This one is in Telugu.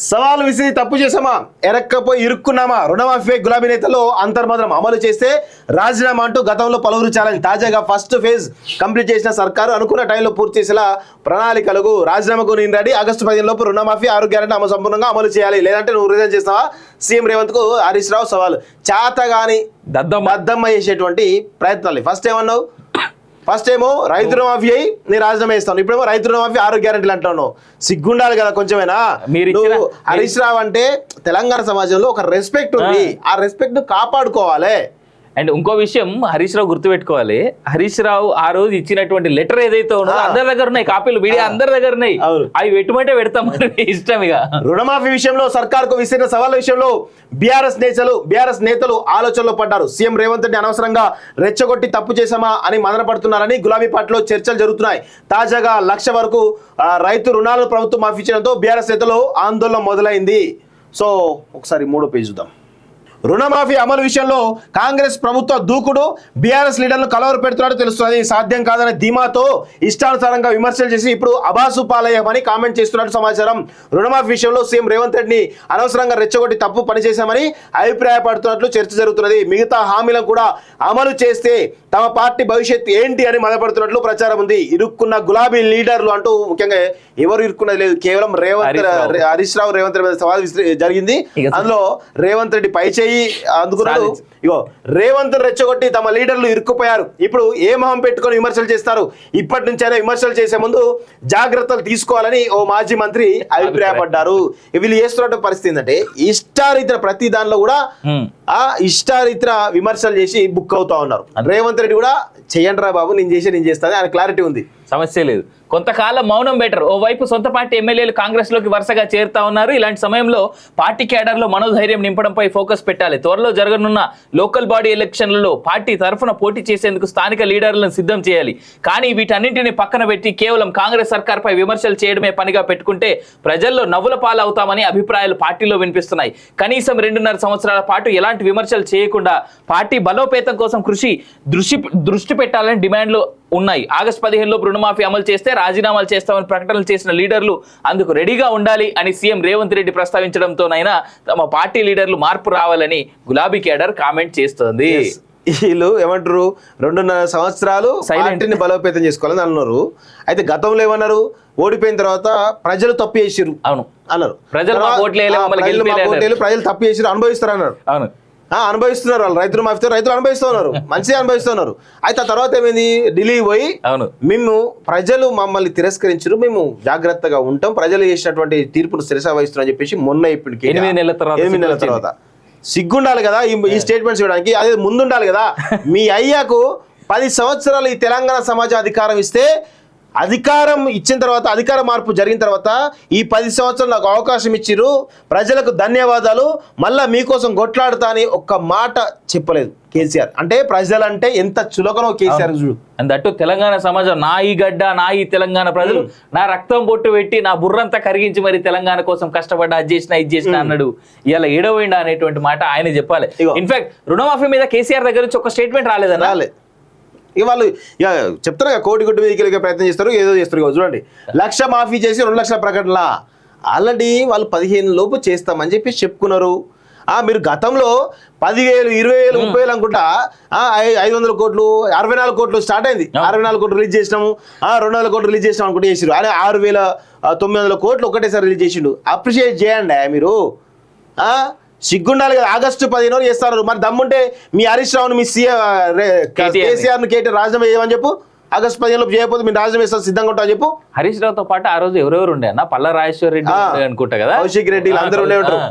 సవాల్ విసిరి తప్పు చేసామా, ఎరక్కపోయి ఇరుక్కున్నామా, రుణమాఫీ గులాబీ నేతలు అంతర్మాత్రం అమలు చేస్తే రాజీనామా అంటూ గతంలో పలువురు ఛాలెంజ్. తాజాగా ఫస్ట్ ఫేజ్ కంప్లీట్ చేసిన సర్కారు అనుకున్న టైంలో పూర్తి చేసేలా ప్రణాళికలకు రాజీనామాకు నేను రెడీ. ఆగస్టు 15 లోపు రుణమాఫీ 6 గ్యారెంటీ సంపూర్ణంగా అమలు చేయాలి, లేదంటే నువ్వు రిజైన్ చేస్తావా. సీఎం రేవంత్ కు హరీష్ రావు సవాల్. చాతగాని దద్దమ్మ చేసేటువంటి ప్రయత్నాలు. ఫస్ట్ ఏమో రైతు రుణమాఫీ అయ్యి నేను రాజీనామా చేస్తాను, ఇప్పుడేమో రైతు రుణమాఫీ 6 గ్యారెంటీలు అంటున్నావు. సిగ్గుండాలి కదా కొంచెమైనా. హరీష్ రావు అంటే తెలంగాణ సమాజంలో ఒక రెస్పెక్ట్ ఉంది, ఆ రెస్పెక్ట్ కాపాడుకోవాలి. అండ్ ఇంకో విషయం హరీష్ రావు గుర్తుపెట్టుకోవాలి, హరీష్ రావు ఆ రోజు ఇచ్చినటువంటి లెటర్ ఏదైతే ఉన్నదో అందరి దగ్గర ఉన్నాయి, కాపీలు మీడియా అందరి దగ్గర ఉన్నాయి, అవి పెట్టుమంటే పెడతాం ఇష్టం. ఇక రుణమాఫీ విషయంలో సర్కార్కు విసిరిన సవాళ్ళ విషయంలో బీఆర్ఎస్ నేతలు ఆలోచనలో పడ్డారు. సీఎం రేవంత్ రెడ్డి అనవసరంగా రెచ్చగొట్టి తప్పు చేశామా అని మదనపడుతున్నారని గులాబీ పార్టీలో చర్చలు జరుగుతున్నాయి. తాజాగా 1 లక్ష వరకు రైతు రుణాలను ప్రభుత్వం మాఫీ చేయడంతో బీఆర్ఎస్ నేతలు ఆందోళన మొదలైంది. సో ఒకసారి 3వ పేజ్ చూద్దాం. రుణమాఫీ అమలు విషయంలో కాంగ్రెస్ ప్రభుత్వ దూకుడు బీఆర్ఎస్ లీడర్లు కలవరు పెడుతున్నాడు తెలుస్తుంది. సాధ్యం కాదనే ధీమాతో ఇష్టానుసారంగా విమర్శలు చేసి ఇప్పుడు అబాసు పాలయ్యామని కామెంట్ చేస్తున్నట్టు సమాచారం. రుణమాఫీ విషయంలో సీఎం రేవంత్ రెడ్డిని అనవసరంగా రెచ్చగొట్టి తప్పు పనిచేశామని అభిప్రాయపడుతున్నట్లు చర్చ జరుగుతున్నది. మిగతా హామీలను కూడా అమలు చేస్తే తమ పార్టీ భవిష్యత్తు ఏంటి అని మదపడుతున్నట్లు ప్రచారం ఉంది. ఇరుక్కున్న గులాబీ లీడర్లు అంటూ ముఖ్యంగా ఎవరు ఇరుక్కున్నది లేదు, కేవలం హరీష్ రావు రేవంత్ రెడ్డి సవాల్ జరిగింది. అందులో రేవంత్ రెడ్డి పై చేయి అందుకున్నాడు. ఇగో రేవంత్ రెచ్చగొట్టి తమ లీడర్లు ఇరుక్కుపోయారు. ఇప్పుడు ఏ మొహం పెట్టుకొని విమర్శలు చేస్తారు? ఇప్పటి నుంచైనా విమర్శలు చేసే ముందు జాగ్రత్తలు తీసుకోవాలని ఓ మాజీ మంత్రి అభిప్రాయపడ్డారు. వీళ్ళు చేస్తున్న పరిస్థితి ఏంటంటే ఇష్టారీత్ర ప్రతి దానిలో కూడా ఇష్టారీత్ర విమర్శలు చేసి బుక్ అవుతా ఉన్నారు. రేవంత్ రెడ్డి కూడా చెయ్యండి రా బాబు, నేను చేస్తాను, ఆయన క్లారిటీ ఉంది, సమస్య లేదు. కొంతకాలం మౌనం బెటర్. ఓవైపు సొంత పార్టీ ఎమ్మెల్యేలు కాంగ్రెస్ లోకి వరుసగా చేరుతా ఉన్నారు. ఇలాంటి సమయంలో పార్టీ క్యాడర్ లో మనోధైర్యం నింపడంపై ఫోకస్ పెట్టాలి. త్వరలో జరగనున్న లోకల్ బాడీ ఎలక్షన్లలో పార్టీ తరఫున పోటీ చేసేందుకు స్థానిక లీడర్లను సిద్ధం చేయాలి. కానీ వీటన్నింటినీ పక్కన పెట్టి కేవలం కాంగ్రెస్ సర్కార్పై విమర్శలు చేయడమే పనిగా పెట్టుకుంటే ప్రజల్లో నవ్వుల పాలవుతామని అభిప్రాయాలు పార్టీలో వినిపిస్తున్నాయి. కనీసం 2.5 సంవత్సరాల పాటు ఎలాంటి విమర్శలు చేయకుండా పార్టీ బలోపేతం కోసం దృష్టి పెట్టాలని డిమాండ్లు ఉన్నాయి. ఆగస్టు 15 లోపు రుణమాఫీ అమలు చేస్తే రాజీనామాలు చేస్తామని ప్రకటనలు చేసిన లీడర్లు అందుకు రెడీగా ఉండాలి అని సీఎం రేవంత్ రెడ్డి ప్రస్తావించడంతోనైనా తమ పార్టీ లీడర్లు మార్పు రావాలని గులాబీ కేడర్ కామెంట్ చేస్తోంది. వీళ్ళు ఏమంటారు, 2.5 సంవత్సరాలు పార్టీని బలోపేతం చేసుకోవాలని అన్నారు. అయితే గతంలో ఏమన్నారు, ఓడిపోయిన తర్వాత ప్రజలు తప్పు చేసిరు అన్నారు. ప్రజలు తప్పు చేసిరు అనుభవిస్తారు అన్నారు. అనుభవిస్తున్నారు వాళ్ళు. రైతులు మాఫీతో రైతులు అనుభవిస్తున్నారు, మంచిగా అనుభవిస్తున్నారు. అయితే ఆ తర్వాత ఏమైంది, ఢిల్లీ పోయి మేము ప్రజలు మమ్మల్ని తిరస్కరించారు, మేము జాగ్రత్తగా ఉంటాం, ప్రజలు చేసినటువంటి తీర్పును శిరస వహిస్తున్నాం అని చెప్పేసి మొన్న ఇప్పుడు 8 నెలల తర్వాత సిగ్గుండాలి కదా ఈ స్టేట్మెంట్స్ ఇవ్వడానికి. అదే ముందుండాలి కదా. మీ అయ్యాకు 10 సంవత్సరాలు ఈ తెలంగాణ సమాజం అధికారం ఇస్తే, అధికారం ఇచ్చిన తర్వాత, అధికార మార్పు జరిగిన తర్వాత ఈ 10 సంవత్సరాలు నాకు అవకాశం ఇచ్చిర్రు, ప్రజలకు ధన్యవాదాలు, మళ్ళా మీకోసం కొట్లాడుతా అని ఒక్క మాట చెప్పలేదు కేసీఆర్. అంటే ప్రజలంటే ఎంత చులకనో కేసీఆర్ చూడు. అందట్టు తెలంగాణ సమాజం నా ఈ గడ్డ, నా ఈ తెలంగాణ ప్రజలు నా రక్తం బొట్టు పెట్టి నా బుర్రంతా కరిగించి మరి తెలంగాణ కోసం కష్టపడ్డా, అది చేసిన అన్నాడు. ఇలా ఏడవైండా అనేటువంటి మాట ఆయన చెప్పాలి. ఇన్ఫాక్ట్ రుణమాఫీ మీద కేసీఆర్ దగ్గర నుంచి ఒక స్టేట్మెంట్ రాలేదన్నా. ఇక వాళ్ళు ఇక చెప్తారు కదా, కోటి గుడ్డు మీదకి ప్రయత్నం చేస్తారు, ఏదో చేస్తారు. చూడండి, 1 లక్ష మాఫీ చేసి 2 లక్షల ప్రకటన ఆల్రెడీ వాళ్ళు 15 లోపు చేస్తామని చెప్పి చెప్పుకున్నారు. మీరు గతంలో 10,000, 20,000, 30,000 అనుకుంటా 500 కోట్లు 64 కోట్లు స్టార్ట్ అయింది. 64 కోట్లు రిలీజ్ చేసినాము, 200 కోట్లు రిలీజ్ చేసినాం అనుకుంటే చేసిరు. అదే 6,900 కోట్లు ఒకటేసారి రిలీజ్ చేసిండు. అప్రిషియేట్ చేయండి మీరు. సిగ్గుండాలి కదా. ఆగస్టు 15 చేస్తారు. మరి దమ్ముంటే మీ హరీష్ రావును, మీ కేసీఆర్ను కేటీఆర్ రాజీనామా చేయమని చెప్పు. ఆగస్టు 15 లోపు చేయకపోతే మీరు రాజీనామా చేస్తారు, సిద్ధంగా ఉంటామని చెప్పు. హరీష్ రావుతో పాటు ఆ రోజు ఎవరెవరు ఉండే అన్న, పల్లా రాజేశ్వర రెడ్డి అనుకుంటా కదా, కౌశిక్ రెడ్డి, అందరూ ఉండే ఉంటారు.